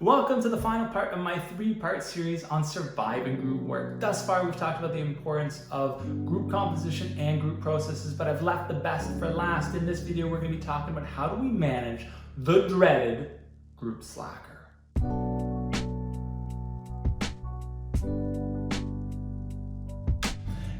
Welcome to the final part of my three-part series on surviving group work. Thus far, we've talked about the importance of group composition and group processes, but I've left the best for last. In this video, we're going to be talking about how do we manage the dreaded group slacker.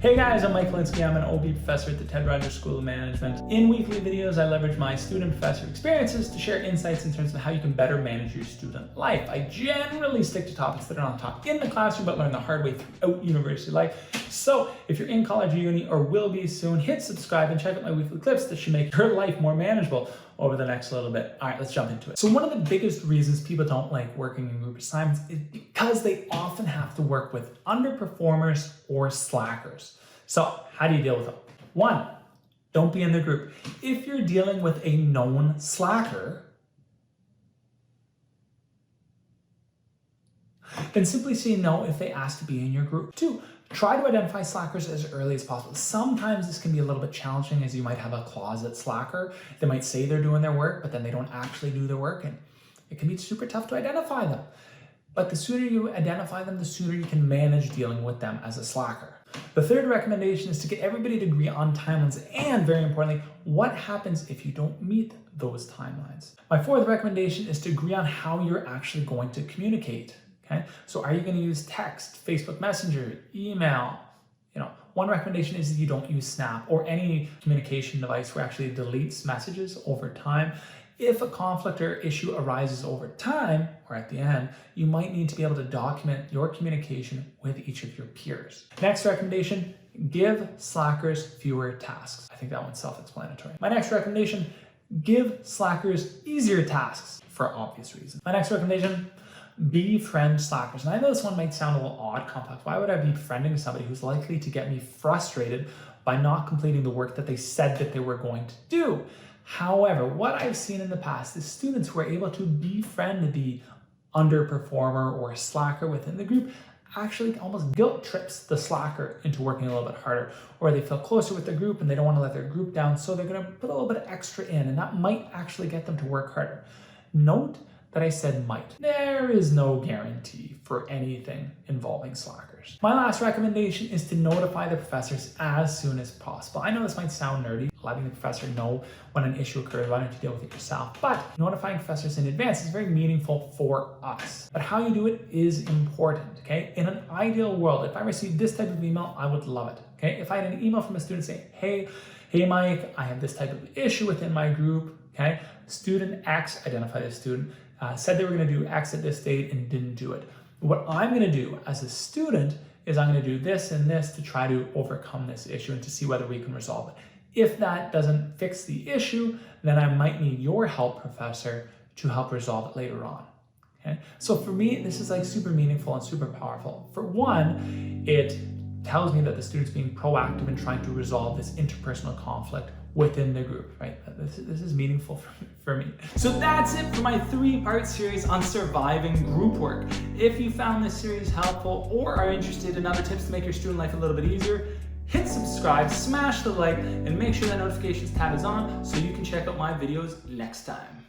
Hey guys, I'm Mike Linsky. I'm an OB professor at the Ted Rogers School of Management. In weekly videos, I leverage my student-professor experiences to share insights in terms of how you can better manage your student life. I generally stick to topics that are not taught in the classroom, but learn the hard way throughout university life. So if you're in college or uni or will be soon, hit subscribe and check out my weekly clips that should make your life more manageable over the next little bit. All right, let's jump into it. So one of the biggest reasons people don't like working in group assignments is because they often have to work with underperformers or slackers. So how do you deal with them? One, don't be in the group. If you're dealing with a known slacker, then simply say no if they ask to be in your group. Two, try to identify slackers as early as possible. Sometimes this can be a little bit challenging as you might have a closet slacker. They might say they're doing their work, but then they don't actually do their work, and it can be super tough to identify them. But the sooner you identify them, the sooner you can manage dealing with them as a slacker. The third recommendation is to get everybody to agree on timelines and, very importantly, what happens if you don't meet those timelines. My fourth recommendation is to agree on how you're actually going to communicate. Okay, so are you going to use text, Facebook Messenger, email? One recommendation is that you don't use Snap or any communication device where actually deletes messages over time. If a conflict or issue arises over time or at the end, you might need to be able to document your communication with each of your peers. Next recommendation, give slackers fewer tasks. I think that one's self-explanatory. My next recommendation, give slackers easier tasks for obvious reasons. My next recommendation, befriend slackers. And I know this one might sound a little odd, complex. Why would I be befriending somebody who's likely to get me frustrated by not completing the work that they said that they were going to do? However, what I've seen in the past is students who are able to befriend the underperformer or slacker within the group actually almost guilt trips the slacker into working a little bit harder, or they feel closer with the group and they don't want to let their group down, so they're going to put a little bit of extra in, and that might actually get them to work harder. Note that I said might. There is no guarantee for anything involving slackers. My last recommendation is to notify the professors as soon as possible. I know this might sound nerdy, letting the professor know when an issue occurs, why don't you deal with it yourself? But notifying professors in advance is very meaningful for us. But how you do it is important, okay? In an ideal world, if I received this type of email, I would love it, okay? If I had an email from a student saying, hey Mike, I have this type of issue within my group, okay? Student X, identify the student, said they were going to do X at this date and didn't do it. What I'm going to do as a student is I'm going to do this and this to try to overcome this issue and to see whether we can resolve it. If that doesn't fix the issue, then I might need your help, professor, to help resolve it later on. Okay? So for me, this is like super meaningful and super powerful. For one, it tells me that the student's being proactive in trying to resolve this interpersonal conflict within the group, right? This is meaningful for me. So that's it for my three-part series on surviving group work. If you found this series helpful or are interested in other tips to make your student life a little bit easier, hit subscribe, smash the like, and make sure that notifications tab is on so you can check out my videos next time.